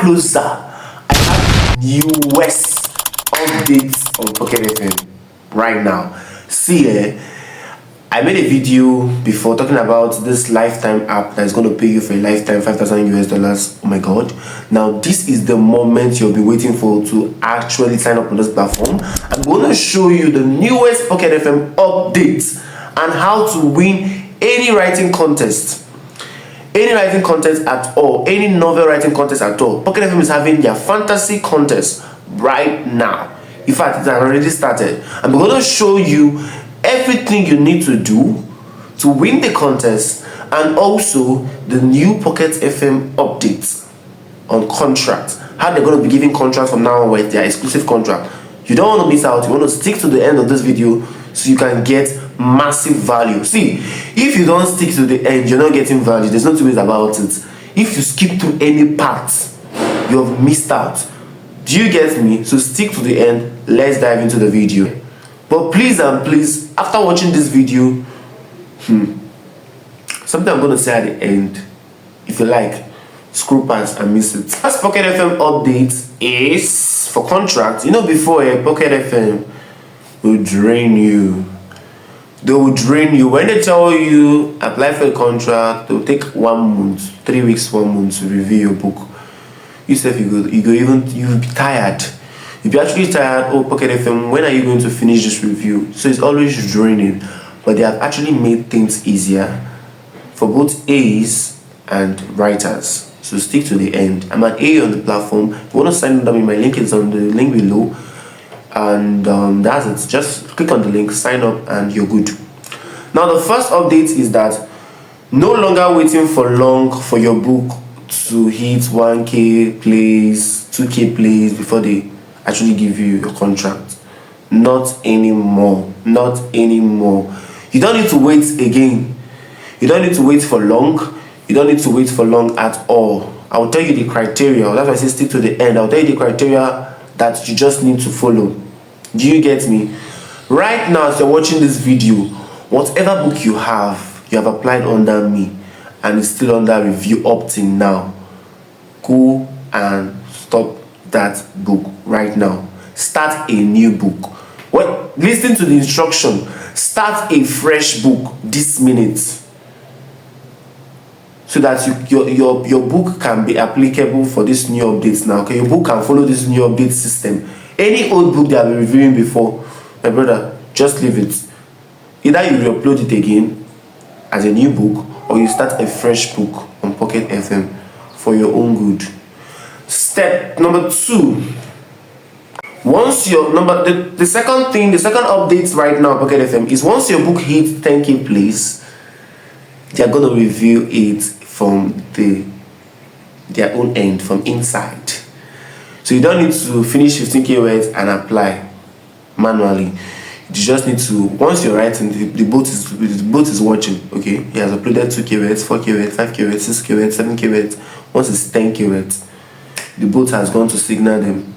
closer. I have newest updates on Pocket FM right now. See, I made a video before talking about this lifetime app that is going to pay you for a lifetime $5,000 US. Oh my god. Now this is the moment you'll be waiting for to actually sign up on this platform. I'm going to show you the newest Pocket FM updates and how to win any writing contest. Any writing contest at all, any novel writing contest at all. Pocket FM is having their fantasy contest right now. In fact, it has already started. I'm going to show you everything you need to do to win the contest, and also the new Pocket FM updates on contracts. How they're going to be giving contracts from now on with their exclusive contract. You don't want to miss out. You want to stick to the end of this video so you can get massive value. See, if you don't stick to the end, you're not getting value. There's no two ways about it. If you skip through any part, you have missed out. Do you get me? So stick to the end. Let's dive into the video. But please and please, after watching this video, something I'm going to say at the end, if you like, scroll past and miss it. First Pocket FM update is for contracts. You know, before Pocket FM will drain you. They will drain you. When they tell you apply for a contract, they will take 1 month, 3 weeks, 1 month to review your book. You'll be tired. You'll be actually tired. Oh, Pocket FM, when are you going to finish this review? So it's always draining. But they have actually made things easier for both A's and writers. So stick to the end. I'm an A on the platform. If you want to sign up, my link is on the link below. And that's it. Just click on the link, sign up, and you're good. Now the first update is that no longer waiting for long for your book to hit 1K plays, 2K plays before they actually give you your contract. Not anymore. Not anymore. You don't need to wait again. You don't need to wait for long. You don't need to wait for long at all. I'll tell you the criteria. That's why I say stick to the end. I'll tell you the criteria that you just need to follow. Do you get me? Right now, as you're watching this video, whatever book you have applied under me and it's still under review up till now, go and stop that book right now. Start a new book. Listen to the instruction. Start a fresh book this minute, so that your book can be applicable for this new updates now. Okay, your book can follow this new update system. Any old book that I've been reviewing before, my brother, just leave it. Either you re-upload it again as a new book, or you start a fresh book on Pocket FM for your own good. Step number 2. Once your the second update right now, Pocket FM, is once your book hits 10K plays, they are going to review it from their own end, from inside. So you don't need to finish 15K words and apply manually. You just need to, once you're writing, the boat is watching. Okay, he has uploaded 2K words, 4K words, 5K words, 6K words, 7K words. Once it's 10K words, the boat has gone to signal them,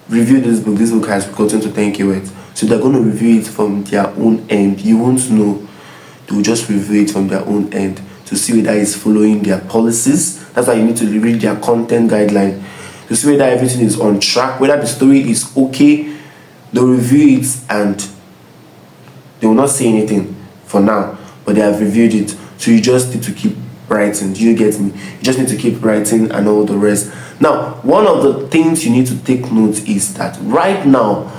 review this book. This book has gotten to 10K words. So they're going to review it from their own end. You won't know. They'll just review it from their own end to see whether it's following their policies. That's why you need to read their content guideline to see whether everything is on track, whether the story is okay. They'll review it and they will not say anything for now, but they have reviewed it. So you just need to keep writing. Do you get me? You just need to keep writing and all the rest. Now, one of the things you need to take note is that right now,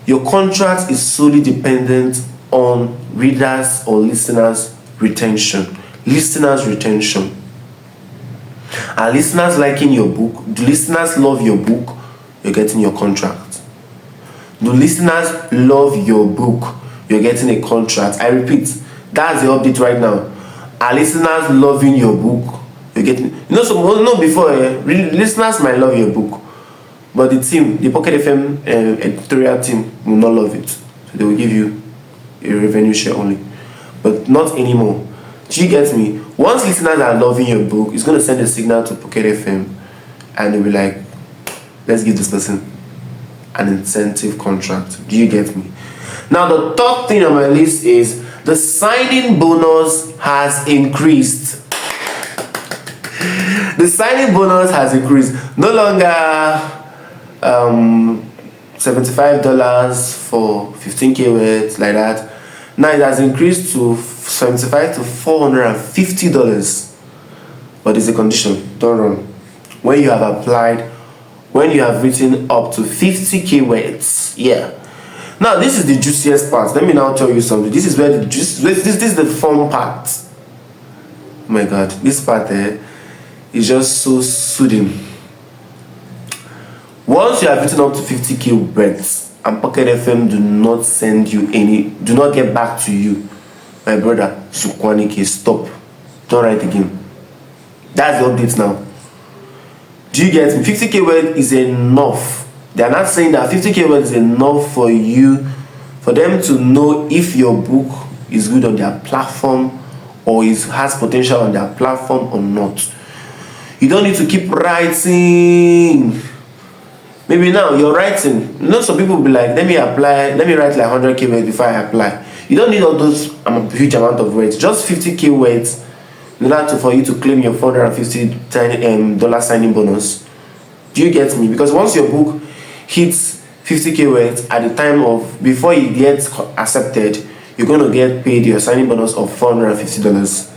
your contract is solely dependent on readers or listeners' retention. Listeners' retention. Are listeners liking your book? Do listeners love your book? You're getting your contract. Do listeners love your book? You're getting a contract. I repeat, that's the update right now. Are listeners loving your book? You're getting. Before listeners might love your book, but the Pocket FM editorial team will not love it. So they will give you a revenue share only, but not anymore. Do you get me? Once listeners are loving your book, it's going to send a signal to Pocket FM and they'll be like, let's give this person an incentive contract. Do you get me? Now, the third thing on my list is the signing bonus has increased. The The signing bonus has increased. No longer $75 for 15k words like that. Now it has increased to $75 to $450. But there's a condition. Don't run. When you have applied, when you have written up to 50k words. Yeah. Now this is the juiciest part. Let me now tell you something. This is where the juice. This is the fun part. Oh my God, this part is just so soothing. Once you have written up to 50k words and Pocket FM do not get back to you, my brother, Sukwanike, stop. Don't write again. That's the update now. Do you get me? 50k word is enough. They are not saying that 50k word is enough for them to know if your book is good on their platform or has potential on their platform or not. You don't need to keep writing. Maybe now you're writing. Some people will be like, let me write like 100k words before I apply. You don't need all those huge amount of words. Just 50k words in order for you to claim your $450 signing bonus. Do you get me? Because once your book hits 50k words at the time of before it gets accepted, you're going to get paid your signing bonus of $450.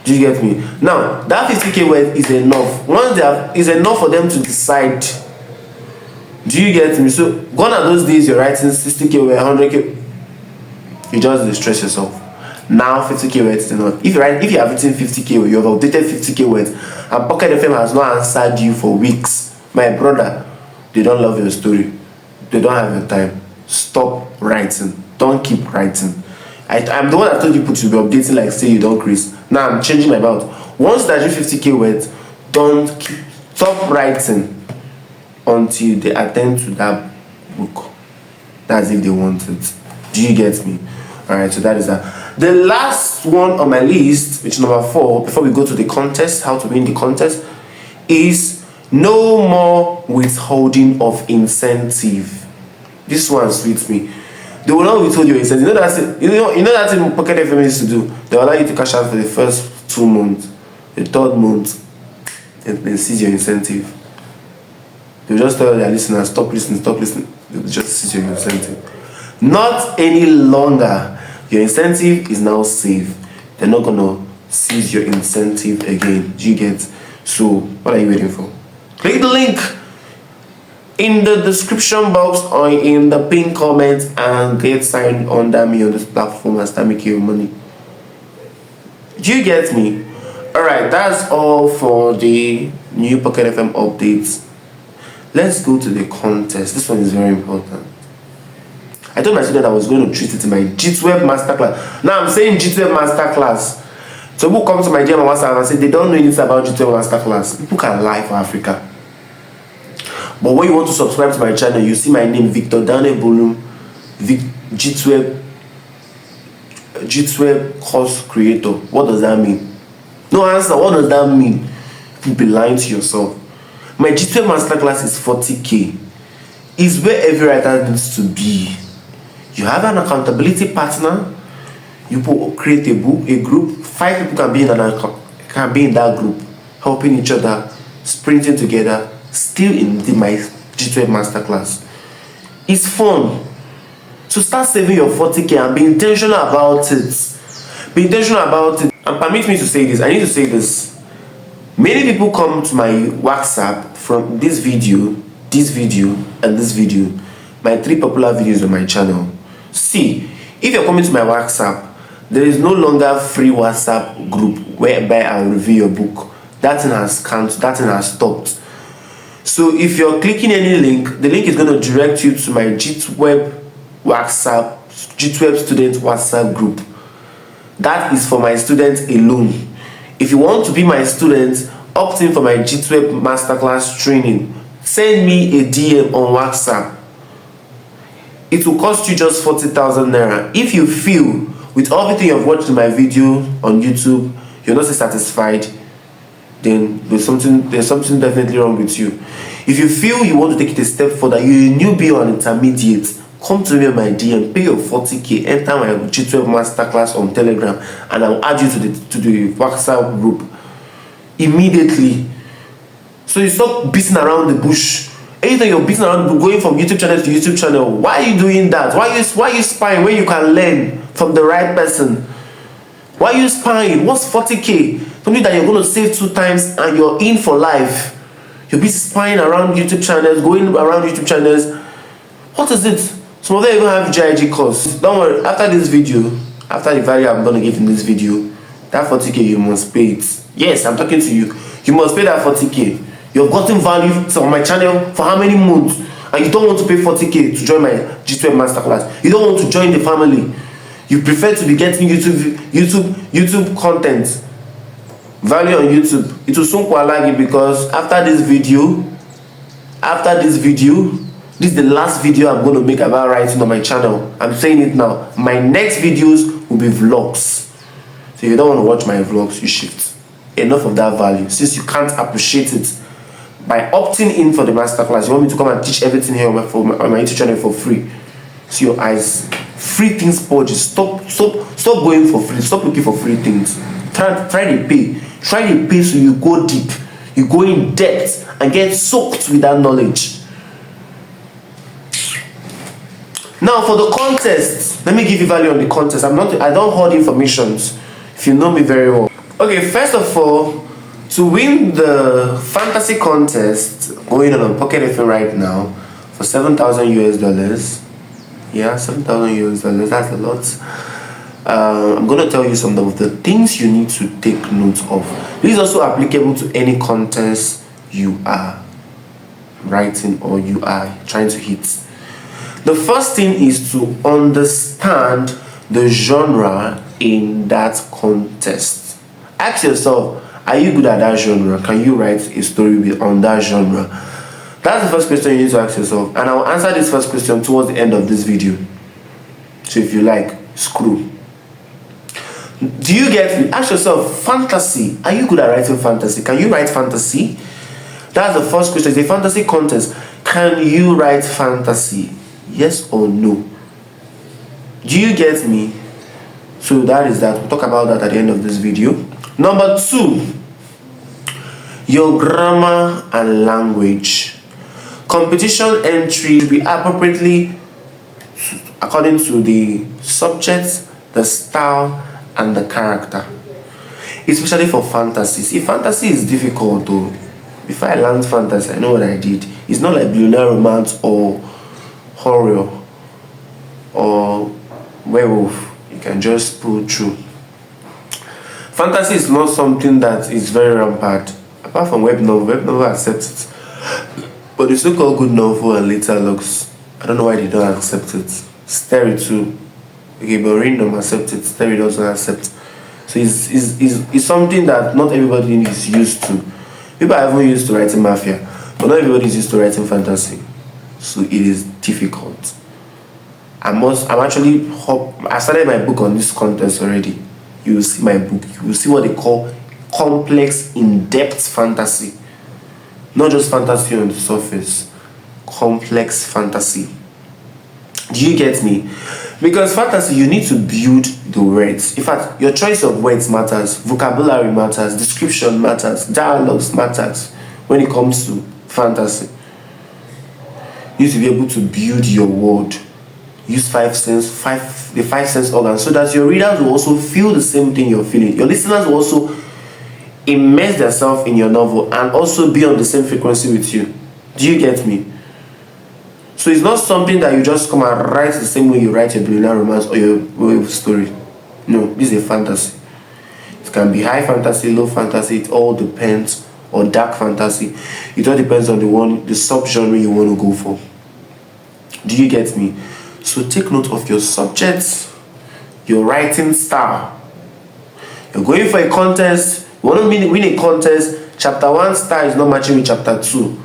Do you get me? Now that 50k word is enough. Is enough for them to decide. Do you get me? So gone are those days you're writing 60k word, 100k. You just distress yourself. Now 50k words is enough. If you have written 50k words, you have updated 50k words, and Pocket FM has not answered you for weeks, my brother, they don't love your story. They don't have your time. Stop writing. Don't keep writing. I'm the one that told you to be updating like say you don't crease. Now I'm changing my mouth. Once that you 50k words, stop writing until they attend to that book. That's if they want it. Do you get me? Alright, so that is that. The last one on my list, which is number 4, before we go to the contest, how to win the contest, is no more withholding of incentive. This one sweets me. They will not withhold your incentive. You know that thing Pocket FM used to do. They will allow you to cash out for the first 2 months, the 3rd month, and then seize your incentive. They will just tell their listeners, stop listening. They will just seize your incentive. Not any longer. Your incentive is now safe. They're not gonna seize your incentive again. Do you get? So what are you waiting for? Click the link in the description box or in the pinned comment and get signed under me on this platform and start making your money. Do you get me? Alright, that's all for the new Pocket FM updates. Let's go to the contest. This one is very important. I told my student I was going to treat it in my G12 masterclass. Now I'm saying G12 masterclass. So people come to my DM on WhatsApp and say they don't know anything about G12 masterclass. People can lie for Africa. But when you want to subscribe to my channel, you see my name, Victor Daniel Bolum, G12 course creator. What does that mean? No answer. What does that mean? You'll be lying to yourself. My G12 masterclass is 40k. It's where every writer needs to be. You have an accountability partner. You create a group. 5 people can be in that group, helping each other, sprinting together, still in my G12 masterclass. It's fun. So start saving your 40k and be intentional about it. Be intentional about it. And permit me to say this. I need to say this. Many people come to my WhatsApp from this video, and this video. My 3 popular videos on my channel. See, if you're coming to my WhatsApp, there is no longer free WhatsApp group whereby I'll review your book. That thing has stopped. So if you're clicking any link, the link is going to direct you to my G12 student WhatsApp group. That is for my students alone. If you want to be my student, opt in for my G12 masterclass training. Send me a DM on WhatsApp. It will cost you just 40,000 naira. If you feel with everything you've watched in my video on YouTube, you're not satisfied, then there's something definitely wrong with you. If you feel you want to take it a step further, you're a newbie or an intermediate, come to me on my DM, pay your 40k, enter my G12 masterclass on Telegram, and I'll add you to the WhatsApp group immediately. So you stop beating around the bush. Anytime you're beating around the bush, going from YouTube channel to YouTube channel, why are you doing that? Why are you spying when you can learn from the right person? Why are you spying? What's 40k? Something that you're going to save 2 times and you're in for life. You're busy spying around YouTube channels, going around YouTube channels. What is it? Some of them even have GIG course. Don't worry, after this video, after the value I'm going to give in this video, that 40k you must pay it. Yes, I'm talking to you. You must pay that 40k. You've gotten value from my channel for how many months? And you don't want to pay 40k to join my G12 masterclass. You don't want to join the family. You prefer to be getting YouTube content, value on YouTube. It will soon qualify because after this video, this is the last video I'm going to make about writing on my channel. I'm saying it now. My next videos will be vlogs. So if you don't want to watch my vlogs, you shift. Enough of that value. Since you can't appreciate it by opting in for the masterclass, you want me to come and teach everything here on my YouTube channel for free. See your eyes. Free things purges. Stop going for free. Stop looking for free things. Try to pay. Try to pay so you go deep. You go in depth and get soaked with that knowledge. Now for the contest, let me give you value on the contest. I don't hold information. If you know me very well. Okay, first of all, to win the fantasy contest going on Pocketfm right now for $7,000 US. Yeah, $7,000 US. That's a lot. I'm going to tell you some of the things you need to take note of. This is also applicable to any contest you are writing or you are trying to hit. The first thing is to understand the genre in that contest. Ask yourself, are you good at that genre? Can you write a story on that genre? That's the first question you need to ask yourself, and I'll answer this first question towards the end of this video. So if you like, screw. Do you get me? Ask yourself, fantasy. Are you good at writing fantasy? Can you write fantasy? That's the first question. It's a fantasy contest. Can you write fantasy? Yes or no? Do you get me? So that is that. We'll talk about that at the end of this video. Number 2, your grammar and language. Competition entry will be appropriately according to the subject, the style, and the character. Especially for fantasy. See, fantasy is difficult though. Before I learned fantasy, I know what I did. It's not like billionaire romance or horror or werewolf. You can just pull through. Fantasy is not something that is very rampant. Apart from web novel accepts it. But the so-called good novel and later looks, I don't know why they don't accept it. Story too. Okay, but random accept it. Story doesn't accept. So it's something that not everybody is used to. People are even used to writing mafia, but not everybody is used to writing fantasy. So it is difficult. I started my book on this contest already. You will see my book. You will see what they call complex, in-depth fantasy. Not just fantasy on the surface. Complex fantasy. Do you get me? Because fantasy, you need to build the words. In fact, your choice of words matters. Vocabulary matters. Description matters. Dialogues matters when it comes to fantasy. You need to be able to build your word. Use the five sense organs so that your readers will also feel the same thing you're feeling. Your listeners will also immerse themselves in your novel and also be on the same frequency with you. Do you get me? So it's not something that you just come and write the same way you write your billionaire romance or your wave story. No, this is a fantasy. It can be high fantasy, low fantasy. It all depends, or dark fantasy. It all depends on the subgenre you want to go for. Do you get me? So take note of your subjects, your writing style. You're going for a contest. You want to win a contest. Chapter 1 style is not matching with chapter 2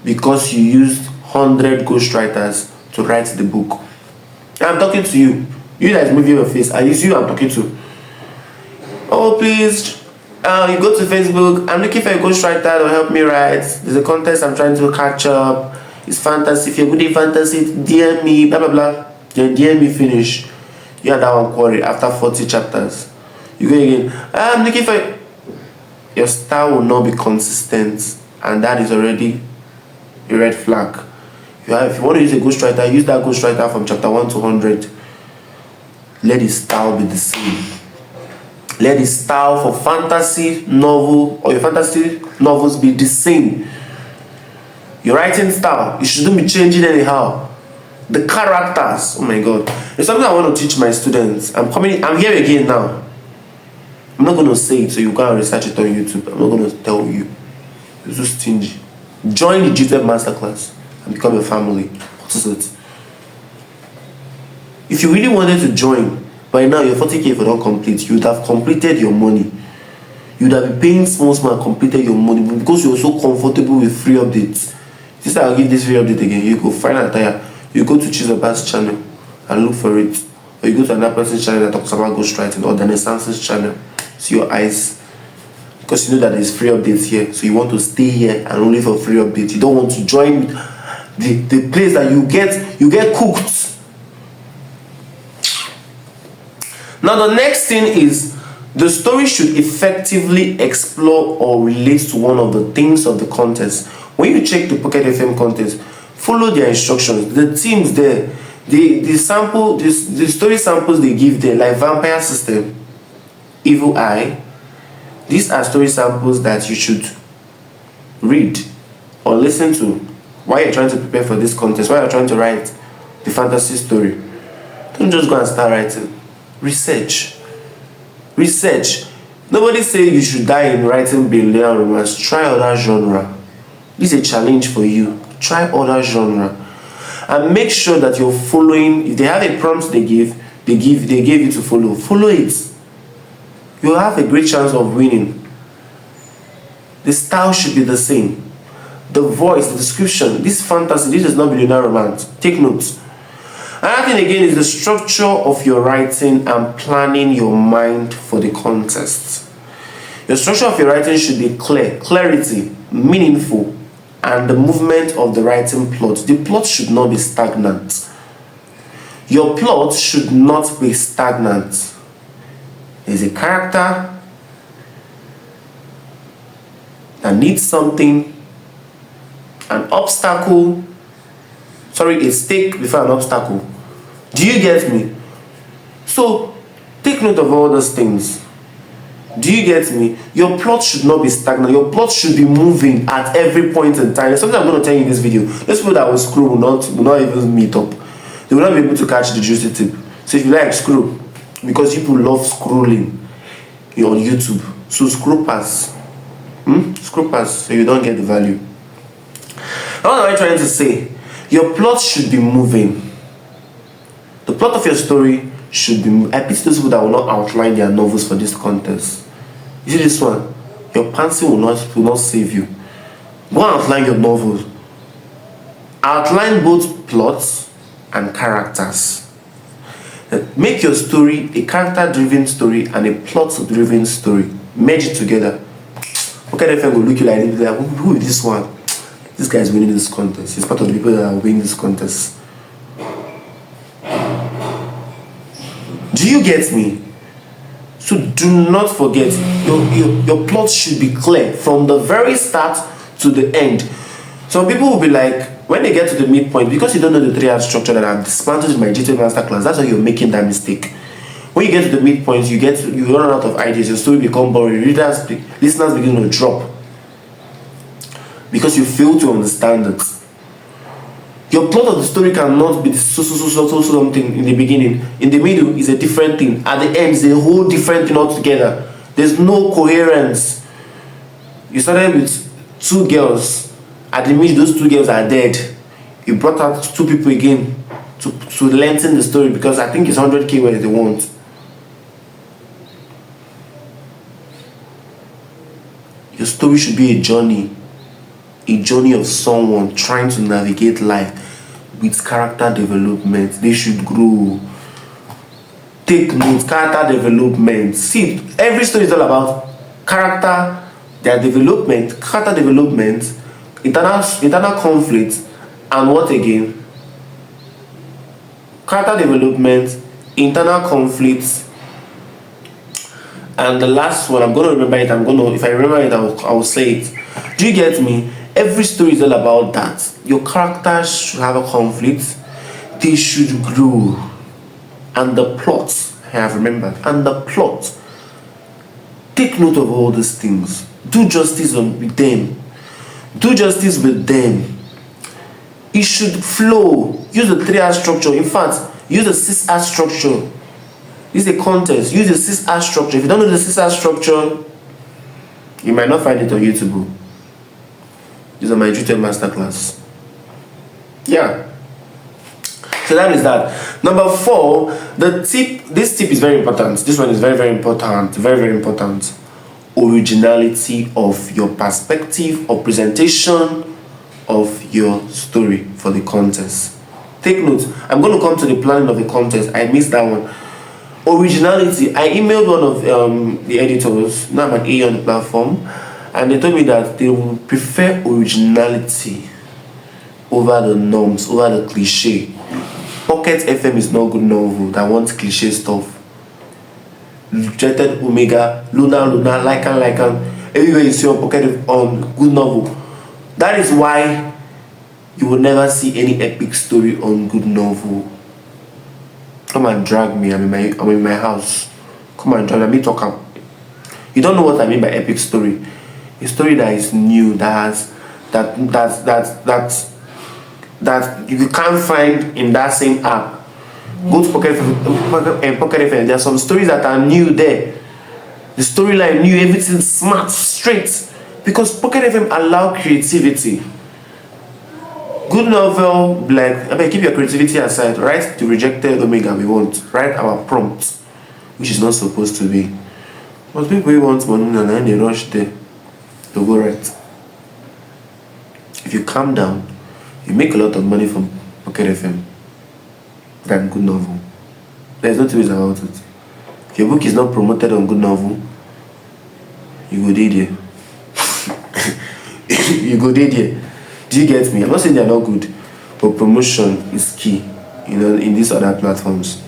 because you used 100 ghostwriters to write the book. I'm talking to you. You guys moving your face. I use you I'm talking to. Oh please, you go to Facebook. I'm looking for a ghostwriter to help me write. There's a contest I'm trying to catch up. It's fantasy. If you're good in fantasy, DM me, blah blah blah. Then DM me, finish. You had that one query after 40 chapters. You go again. I'm looking for. Your style will not be consistent and that is already a red flag. If you want to use a ghostwriter, use that ghostwriter from chapter 1 to 100. Let the style be the same. Let the style for fantasy novel or your fantasy novels be the same. Your writing style, you shouldn't be changing anyhow. The characters, oh my god. It's something I want to teach my students. I'm here again now. I'm not going to say it, so you can research it on YouTube. I'm not going to tell you. It's so stingy. Join the GTEP masterclass and become a family. What is it? If you really wanted to join, by now your 40k if you don't complete, you would have completed your money. You would have been paying small and completed your money, but because you're so comfortable with free updates. This I'll give this free update again. You go find a tire. You go to Choose a Bass channel and look for it. Or you go to another person's channel that talks about ghostwriting, or the Renaissance's channel. See your eyes. Because you know that there's free updates here. So you want to stay here and only for free updates. You don't want to join the place that you get cooked. Now the next thing is the story should effectively explore or relate to one of the themes of the contest. When you check the Pocketfm contest, follow their instructions. The themes there, the story samples they give there, like Vampire System, Evil Eye. These are story samples that you should read or listen to while you're trying to prepare for this contest, while you're trying to write the fantasy story. Don't just go and start writing. Research. Nobody say you should die in writing brilliant romance. Try other genre. This is a challenge for you. Try other genre, and make sure that you're following. If they have a prompt they gave you to follow it. You'll have a great chance of winning. The style should be the same. The voice, the description. This fantasy, this is not billionaire romance. Take notes. Another thing again is the structure of your writing and planning your mind for the contest. Your structure of your writing should be clear, clarity, meaningful, and the movement of the writing plot. The plot should not be stagnant. Your plot should not be stagnant. There's a character that needs something, an obstacle, a stake before an obstacle. Do you get me? So take note of all those things. Do you get me? Your plot should not be stagnant. Your plot should be moving at every point in time. Something I'm going to tell you in this video. Those people that will scroll will not even meet up. They will not be able to catch the juicy tip. So if you like, scroll. Because people love scrolling on YouTube. So scroll past. Scroll past so you don't get the value. Now what am I trying to say? Your plot should be moving. The plot of your story should be. I pity those people that will not outline their novels for this contest. You see this one? Your pencil will not save you. Go and outline your novel. Outline both plots and characters. Make your story a character-driven story and a plot-driven story. Merge it together. Pocketfm will look you like this. Who is this one? This guy is winning this contest. He's part of the people that are winning this contest. Do you get me? So do not forget, your plot should be clear from the very start to the end. Some people will be like, when they get to the midpoint, because you don't know the 3-act structure that I've dismantled in my GTEP masterclass, that's why you're making that mistake. When you get to the midpoint, you run out of ideas, your story becomes boring, listeners begin to drop. Because you fail to understand it. Your plot of the story cannot be so something in the beginning. In the middle is a different thing. At the end is a whole different thing altogether. There's no coherence. You started with 2 girls. At the middle, those 2 girls are dead. You brought out 2 people again to lengthen the story because I think it's 100k where they want. Your story should be a journey of someone trying to navigate life with character development. They should grow. Take note, character development. See, every story is all about character, their development, character development, internal conflict, and what again? Character development, internal conflicts, and the last one, I'm going to remember it. If I remember it, I will say it. Do you get me? Every story is all about that. Your characters should have a conflict, they should grow, and the plot, I have remembered, and the plot. Take note of all these things. Do justice with them. Do justice with them. It should flow. Use the 3R structure. In fact, use the 6R structure. Use the contest. Use the 6R structure. If you don't know the 6R structure, you might not find it on YouTube. It's on my YouTube masterclass. Yeah. So that is that. Number 4, the tip. This tip is very important. This one is very, very important. Very, very important. Originality of your perspective or presentation of your story for the contest. Take note. I'm going to come to the planning of the contest. I missed that one. Originality. I emailed one of the editors. Now I'm an A on the platform, and they told me that they will prefer originality over the norms, over the cliche. Pocketfm is not good novel that wants cliche stuff. Rejected Omega, Luna, Lycan. Everywhere you see on Pocket on good novel. That is why you will never see any epic story on good novel. Come and drag me. I'm in my house. Come and drag me. Talk. You don't know what I mean by epic story. A story that is new, that you can't find in that same app. Go to Pocketfm. There are some stories that are new there. The storyline new, everything smart, straight. Because Pocketfm allow creativity. Good novel, like, keep your creativity aside. Write the rejected Omega we want. Write our prompt, which is not supposed to be. But people who want money and then they rush there to go right. If you calm down, you make a lot of money from Pocketfm than good novel. There's no two ways about it. If your book is not promoted on good novel, you go there. You go there. Do you get me? I'm not saying they're not good, but promotion is key, in these other platforms.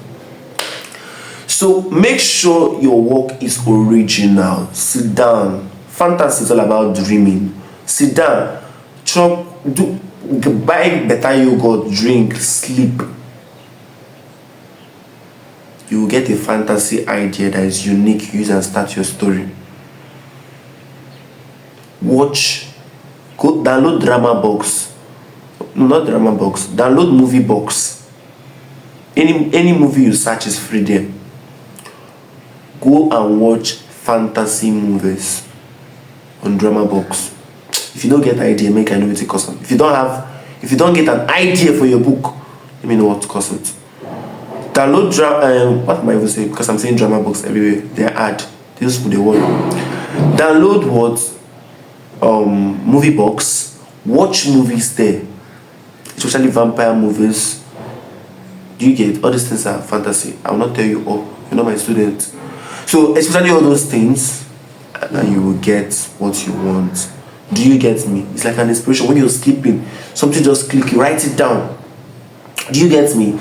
So make sure your work is original. Sit down. Fantasy is all about dreaming. Sit down. Buy better yogurt, drink, sleep. You will get a fantasy idea that is unique. Use and start your story. Download Drama Box. No, not Drama Box. Download Movie Box. Any movie you search is free there. Go and watch fantasy movies on Drama Box. If you don't get idea, make I know what it costs. If you don't get an idea for your book, let me know what it costs. Download what am I even saying? Because I'm saying Drama Box everywhere. They add. They just put the word. Download what? Movie Box. Watch movies there, especially vampire movies. Do you get all these things are fantasy? I will not tell you all. You're not my student. So especially all those things, and you will get what you want. Do you get me? It's like an inspiration. When you're sleeping, something just click. You write it down. Do you get me?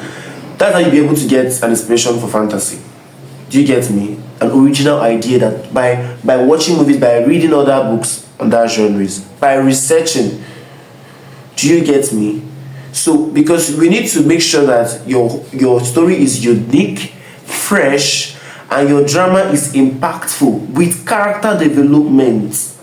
That's how you'll be able to get an inspiration for fantasy. Do you get me? An original idea that by watching movies, by reading other books on that genres, by researching. Do you get me? So because we need to make sure that your story is unique, fresh, and your drama is impactful with character development.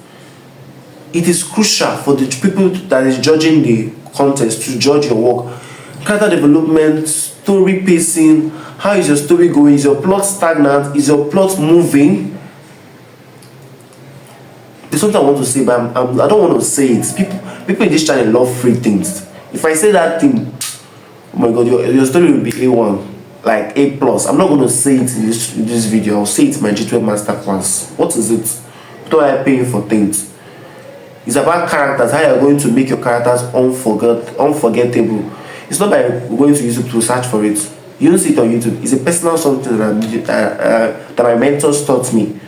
It is crucial for the people that is judging the contest to judge your work. Character development, story pacing, how is your story going? Is your plot stagnant? Is your plot moving? There's something I want to say, but I don't want to say it. People in this channel love free things. If I say that thing, oh my god, your story will be A1, like A+. I'm not going to say it in this video. I'll say it in my G12 masterclass. What is it? What am I paying for things? It's about characters, how you're going to make your characters unforgettable. It's not by going to YouTube to search for it. You don't see it on YouTube. It's a personal something that my mentors taught me.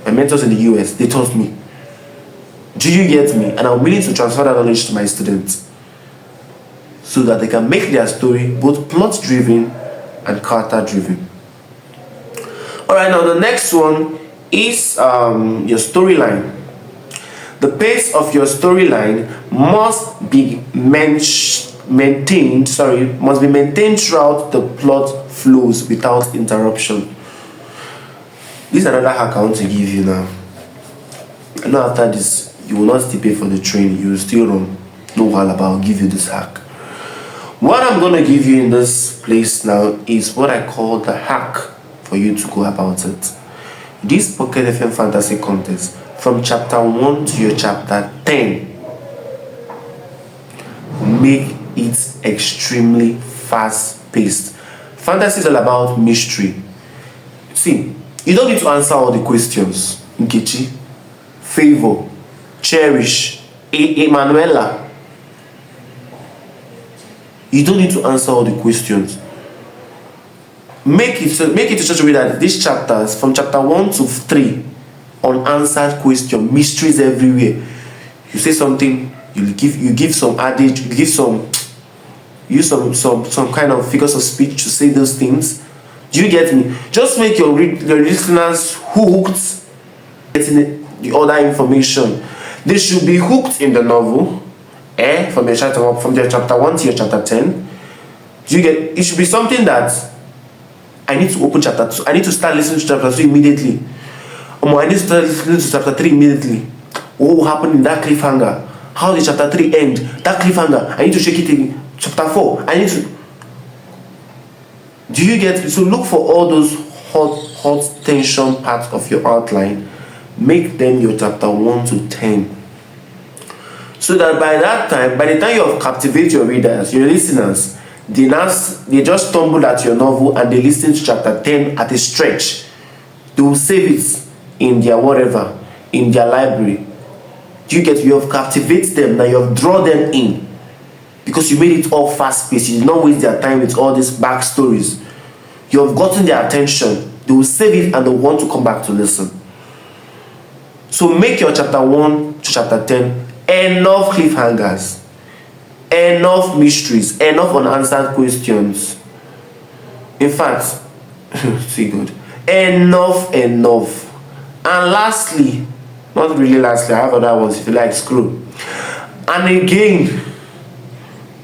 My mentors in the US, they taught me. Do you get me? And I'm willing to transfer that knowledge to my students so that they can make their story both plot driven and character driven. Alright, now the next one is your storyline. The pace of your storyline must be maintained throughout the plot flows without interruption. This is another hack I want to give you now. I know after this, you will not still pay for the training, you will still run. No while about, I'll give you this hack. What I'm going to give you in this place now is what I call the hack for you to go about it. This Pocketfm Fantasy Contest, from chapter 1 to your chapter 10, make it extremely fast-paced. Fantasy is all about mystery. See, you don't need to answer all the questions. Nkechi, Favor, Cherish, Emanuela. You don't need to answer all the questions. Make it in such a way that these chapters, from chapter 1 to 3, unanswered question, mysteries everywhere. You say something, you give some adage, use some kind of figures of speech to say those things. Do you get me? Just make your listeners hooked getting the other information. They should be hooked in the novel, from their chapter 1 to your chapter 10. Do you get? It should be something that I need to open chapter 2. I need to start listening to chapter 2 immediately. I need to start listening to chapter 3 immediately. What will happen in that cliffhanger? How did chapter 3 end? That cliffhanger, I need to check it in chapter 4. I need to. Do you get it? So look for all those hot tension parts of your outline. Make them your chapter 1 to 10. So that by the time you have captivated your readers, your listeners, they just stumble at your novel and they listen to chapter 10 at a stretch. They will save it in their whatever, in their library. You have captivated them, now you have drawn them in. Because you made it all fast-paced. You did not waste their time with all these backstories. You have gotten their attention. They will save it and they want to come back to listen. So make your chapter 1 to chapter 10 enough cliffhangers, enough mysteries, enough unanswered questions. In fact, see good. Enough. And lastly, not really lastly, I have other ones if you like, scroll. And again,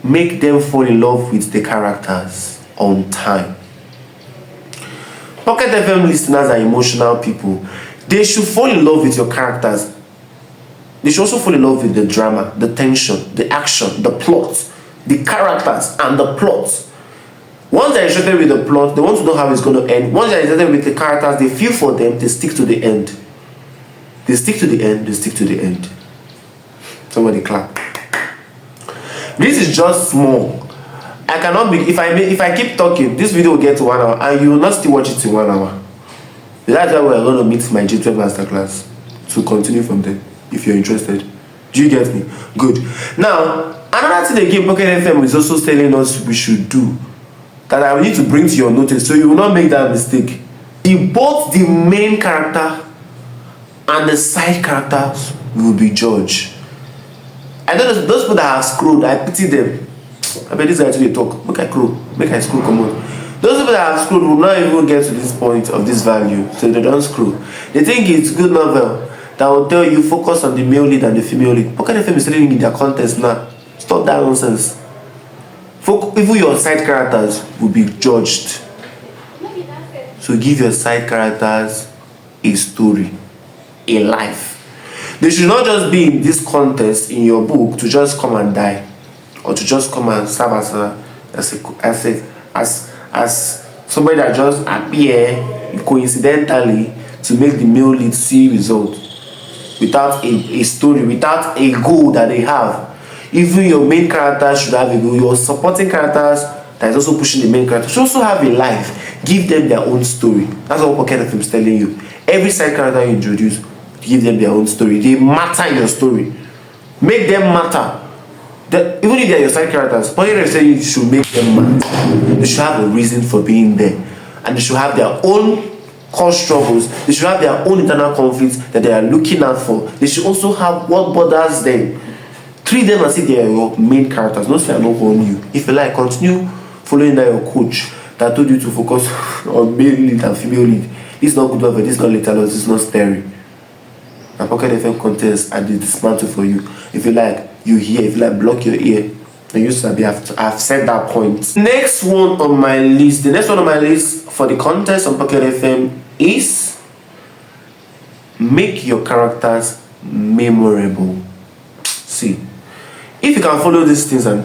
make them fall in love with the characters on time. Pocketfm listeners are emotional people. They should fall in love with your characters. They should also fall in love with the drama, the tension, the action, the plot, the characters, and the plot. Once they're interested with the plot, they want to know how it's going to end. Once they're interested with the characters, they feel for them, they stick to the end. They stick to the end. Somebody clap. This is just small. I cannot be, if I keep talking, this video will get to 1 hour and you will not still watch it in 1 hour. That's why we're going to meet my J12 masterclass to continue from there, if you're interested. Do you get me? Good. Now, another thing again Pocketfm is also telling us we should do, that I will need to bring to your notice so you will not make that mistake. Both the main character and the side characters will be judged. I know those people that have scrolled, I pity them. I bet this guy today talk. Make I scroll, come on. Those people that have scrolled will not even get to this point of this value, so they don't scroll. They think it's good novel that will tell you focus on the male lead and the female lead. Pocketfm is telling you in their contest now. Stop that nonsense. Even your side characters will be judged. So give your side characters a story, a life. They should not just be in this contest in your book to just come and die, or to just come and serve as somebody that just appear coincidentally to make the male lead see results without a story, without a goal that they have. Even your main characters should have a goal. Your supporting characters that is also pushing the main character should also have a life. Give them their own story. That's what Pocketfm is telling you. Every side character you introduce, give them their own story. They matter in your story. Make them matter. Even if they are your side characters, Pocketfm is saying you should make them matter. They should have a reason for being there. And they should have their own core struggles. They should have their own internal conflicts that they are looking out for. They should also have what bothers them. Treat them as if they are your main characters. Don't say I don't own you. If you like, continue following that your coach that told you to focus on male lead and female lead. This is not good over, this is not little, this is not scary. and Pocketfm Contest are the dismantle for you. If you like, you hear. If you like, block your ear. And you sabi, I've said that point. Next one on my list, the next one on my list for the contest on Pocketfm is make your characters memorable. See, if you can follow these things, and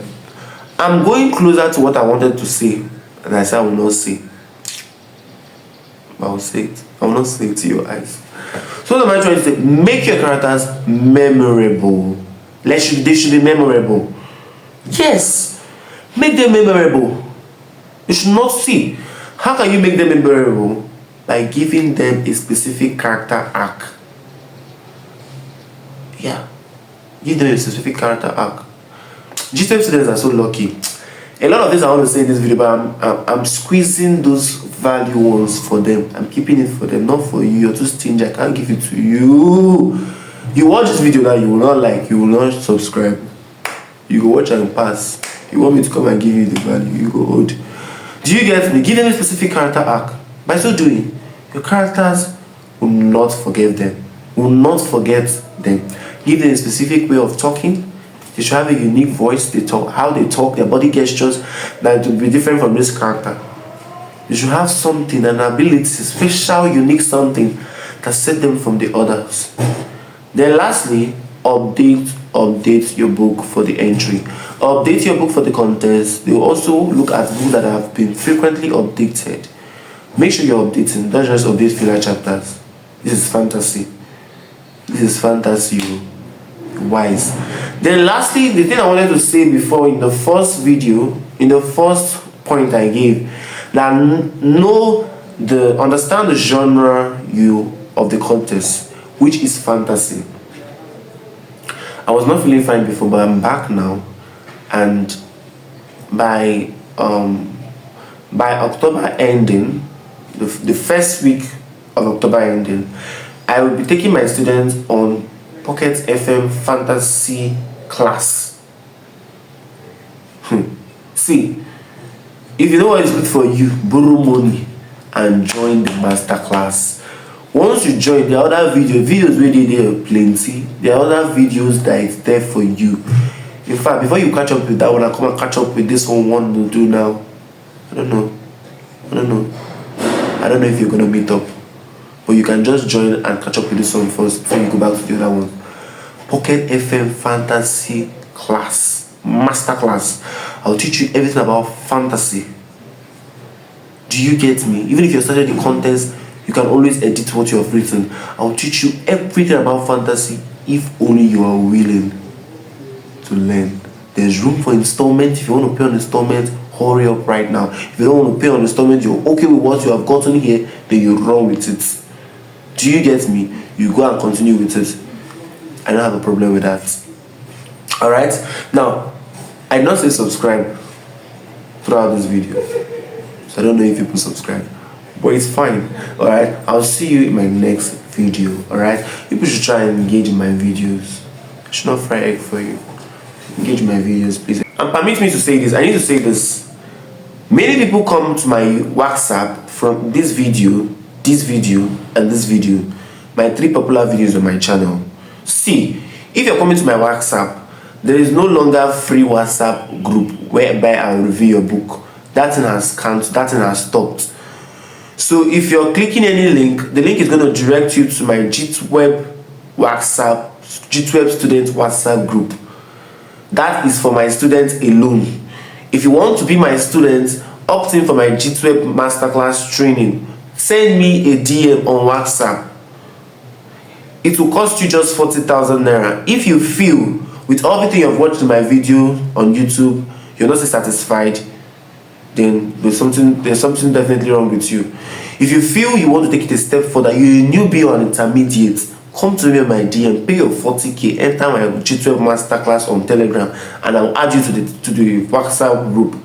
I'm going closer to what I wanted to say, and I said I will not say. I will say it. I will not say it to your eyes. So what am I trying to say? Make your characters memorable. They should be memorable. Yes, make them memorable. You should not see. How can you make them memorable? By giving them a specific character arc. Yeah, give them a specific character arc. GTM students are so lucky. A lot of this I want to say in this video, but I'm squeezing those value ones for them. I'm keeping it for them, not for you. You're too stingy. I can't give it to you. You watch this video that you will not like, you will not subscribe. You go watch and pass. You want me to come and give you the value, you go hold. Do you get me? Give them a specific character arc. By so doing, your characters will not forget them. Will not forget them. Give them a specific way of talking. They should have a unique voice. They talk, how they talk, their body gestures, that will be different from this character. They should have something, an ability, special, unique something that set them from the others. Then lastly, update your book for the entry. Update your book for the contest. They will also look at books that have been frequently updated. Make sure you're updating. Don't just update filler chapters. This is fantasy. This is fantasy. Wise. Then lastly, the thing I wanted to say before in the first video, in the first point I gave, that understand the genre of the contest, which is fantasy. I was not feeling fine before, but I'm back now, and by October ending, the first week of October ending, I will be taking my students on Pocketfm Fantasy class. See, if you know what is good for you, borrow money and join the master class. Once you join, there are other videos where there are plenty. There are other videos that is there for you. In fact, before you catch up with that one, I come and catch up with this one to do now. I don't know if you're gonna meet up, but you can just join and catch up with this one first before you go back to the other one. Pocketfm Fantasy class, master class. I'll teach you everything about fantasy. Do you get me? Even if you're starting the contest, you can always edit what you have written. I'll teach you everything about fantasy if only you are willing to learn. There's room for installment. If you want to pay on installment, hurry up right now. If you don't want to pay on installment, you're okay with what you have gotten here, then you run with it. Do you get me? You go and continue with it. I don't have a problem with that. Alright? Now, I did not say subscribe throughout this video, so I don't know if people subscribe, but it's fine. Alright? I'll see you in my next video. Alright? People should try and engage in my videos. I should not fry egg for you. Engage in my videos, please. And permit me to say this. I need to say this. Many people come to my WhatsApp from this video, and this video. My 3 popular videos on my channel. See, if you're coming to my WhatsApp, there is no longer free WhatsApp group whereby I review your book. That thing has stopped. So if you're clicking any link, the link is going to direct you to my GitWeb student WhatsApp group. That is for my students alone. If you want to be my student, opt in for my GitWeb masterclass training. Send me a DM on WhatsApp. It will cost you just 40,000 naira. If you feel with everything you've watched in my video on YouTube, you're not satisfied, then there's something definitely wrong with you. If you feel you want to take it a step further, you're a newbie or an intermediate, come to me on my DM, pay your 40k, enter my G12 masterclass on Telegram, and I'll add you to the WhatsApp group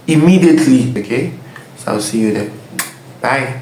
immediately. Okay? So I'll see you there. Bye.